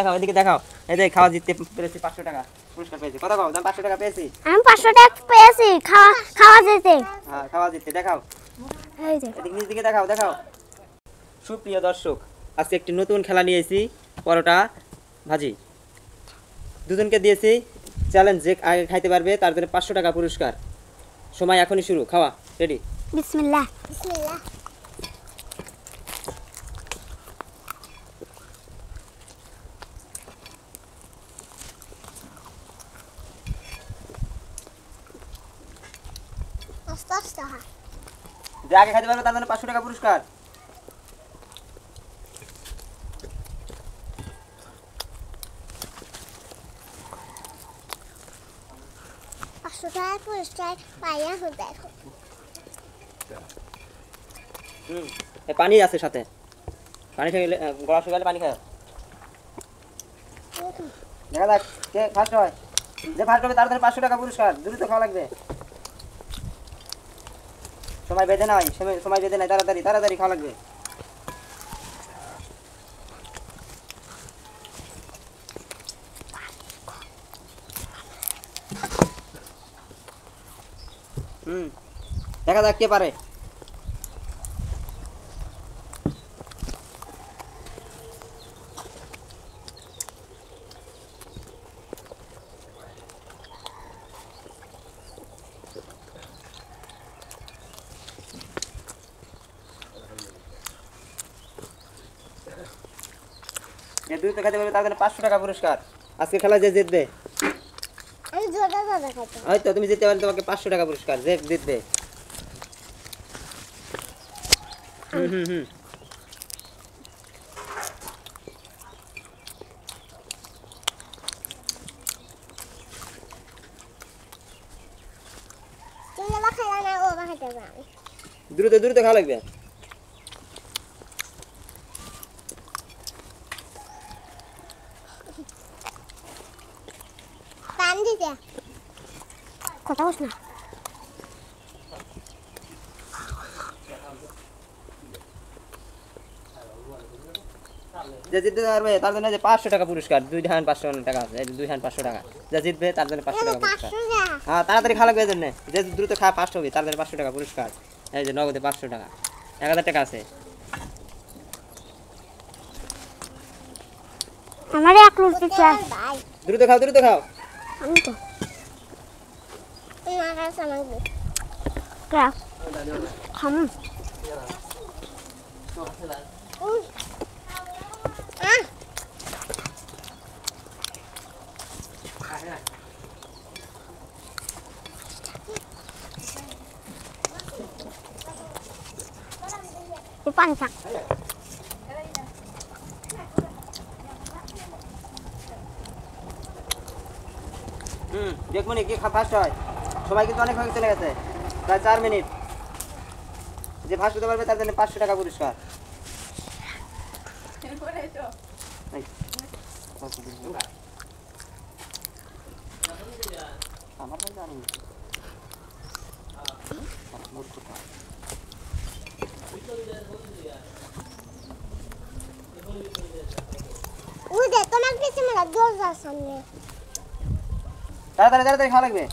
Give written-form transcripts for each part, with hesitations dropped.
দেখাও এদিকে দেখাও। এই যে খাওয়া জিততে পেরেছি 500 টাকা পুরস্কার পেয়েছি। কত কও? 500 টাকা পেয়েছি। আমি 500 টাকা পেয়েছি খাওয়া যেতে। হ্যাঁ খাওয়া জিততে দেখাও। এই যে এদিকে নিচ দিকে দেখাও দেখাও। সুপ্রিয় দর্শক, আজকে একটি নতুন খেলা নিয়েছি, পরোটা ভাজি। দুজনকে দিয়েছি চ্যালেঞ্জ, যে আগে খাইতে পারবে তার জন্য 500 টাকা পুরস্কার। সময় এখনই শুরু, খাওয়া রেডি। বিসমিল্লাহ বিসমিল্লাহ। আস্তে আস্তে হা। যে আগে খাইতে পারবে তার জন্য 500 টাকা পুরস্কার। পুরস্কার পাইয়া দেখো। পানি আছে সাথে, পানি খেয়ে গলা শুকালে পানি খাও। দেখা যাক কে ফার্স্ট হয়। যে ফার্স্ট হবে তার জন্য 500 টাকা পুরস্কার। দ্রুত খাওয়া লাগবে, সময় বেঁধে নাই, সময় বেঁধে নাই, তাড়াতাড়ি তাড়াতাড়ি খাওয়া লাগবে। দেখা যাক কে পারে। যে দ্রুত খেতে পারবে তার জন্য 500 টাকা পুরস্কার। আজকে খেলা যে জিতবে, আমি জোড়া জোড়া খাইতে। হয়তো তুমি জিততে পারলে তোমাকে 500 টাকা পুরস্কার। যে জিতবে তুমি না খাইলা না ও খাইতে পারবে। দ্রুত দ্রুত খাওয়া লাগবে। পান দিতে কথা বস না। যে জিততে পারবে তার জন্য যে 500 টাকা পুরস্কার। 2 হাজার 500 টাকা আছে, এই 2 হাজার 500 টাকা। যে জিতবে তার জন্য 500 টাকা পুরস্কার। হ্যাঁ তাড়াতাড়ি খাওয়া লাগবে, এর জন্য যে দ্রুত খাওয়া ফার্স্ট হবে তার জন্য 500 টাকা পুরস্কার। এই যে নগদে 500 টাকা, 1000 টাকা আছে। আমারে 1 রুটি চাই। দ্রুত খাও দ্রুত খাও। আমি তো না কাছে লাগবে ক্রাফ খাম। পানি থাক। দেখবো নি কে ফার্স্ট হয়। সময় কিন্তু অনেক হয়ে চলে গেছে, প্রায় 4 মিনিট। যে ফার্স্ট হতে পারবে তার জন্য 500 টাকা পুরস্কার। আমার জানি ওই দে তোমার কিছু মেলা দরজার সামনে। তাড়াতাড়ি তাড়াতাড়ি খাওয়া লাগবে।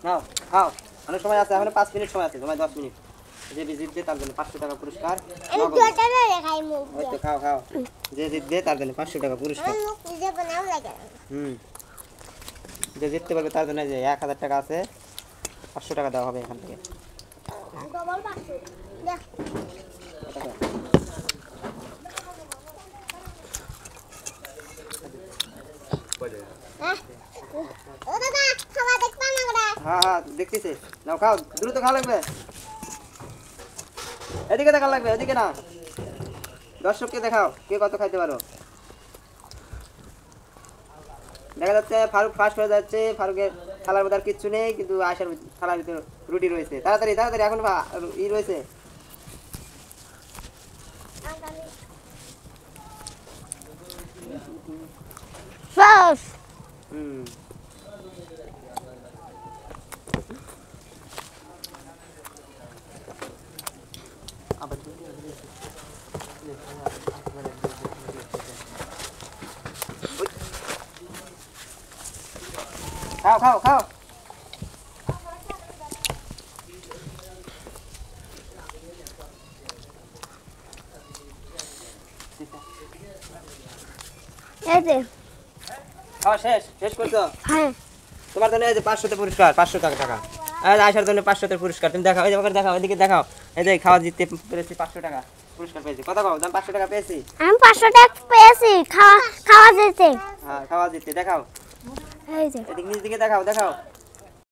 নাও খাও, অনেক সময় আছে, এখন 5 মিনিট সময় আছে, সময় 10 মিনিট। যে জিতবে তার জন্য 500 টাকা পুরস্কার। আমি জোড়া জোড়া খাই মুখ ওই তো খাও খাও। যে জিতবে তার জন্য 500 টাকা পুরস্কার। মুখ নিজে বানাও লাগে। যে জিততে পারবে তার জন্য যে 1000 টাকা আছে, 500 টাকা দেওয়া হবে এখান থেকে। ডবল 500 দেখ। ও দাদা খাওয়া দেখবা না ওরা? হ্যাঁ হ্যাঁ দেখতেছি, নাও খাও, দ্রুত খাওয়া লাগবে। এদিকে দেখা লাগবে, এদিকে না, দর্শককে দেখাও কে কত খাইতে পারো। দেখা যাচ্ছে ফারুক ফার্স্ট হয়ে যাচ্ছে। ফারুকের থালার মধ্যে আর কিচ্ছু নেই, কিন্তু আয়সার থালার ভিতরে রুটি রয়েছে। তাড়াতাড়ি তাড়াতাড়ি এখন ই রয়েছে। শেষ। হুম খাও খাও খাও। এই যে খাওয়া শেষ শেষ করছো? হ্যাঁ তোমার জন্য এই যে 500তে পুরস্কার, 500 টাকা। আর আয়সার জন্য 500তে পুরস্কার। তুমি দেখাও, এই যে দেখাও, এদিকে দেখাও। এই যে খাওয়া জিততে পেরেছি, 500 টাকা পুরস্কার পেয়েছি। কথা কও, আমি 500 টাকা পেয়েছি। আমি 500 টাকা পেয়েছি খাওয়া যেতে। হ্যাঁ খাওয়া জিততে দেখাও। এই যে এদিকে নিজ দিকে দেখাও দেখাও।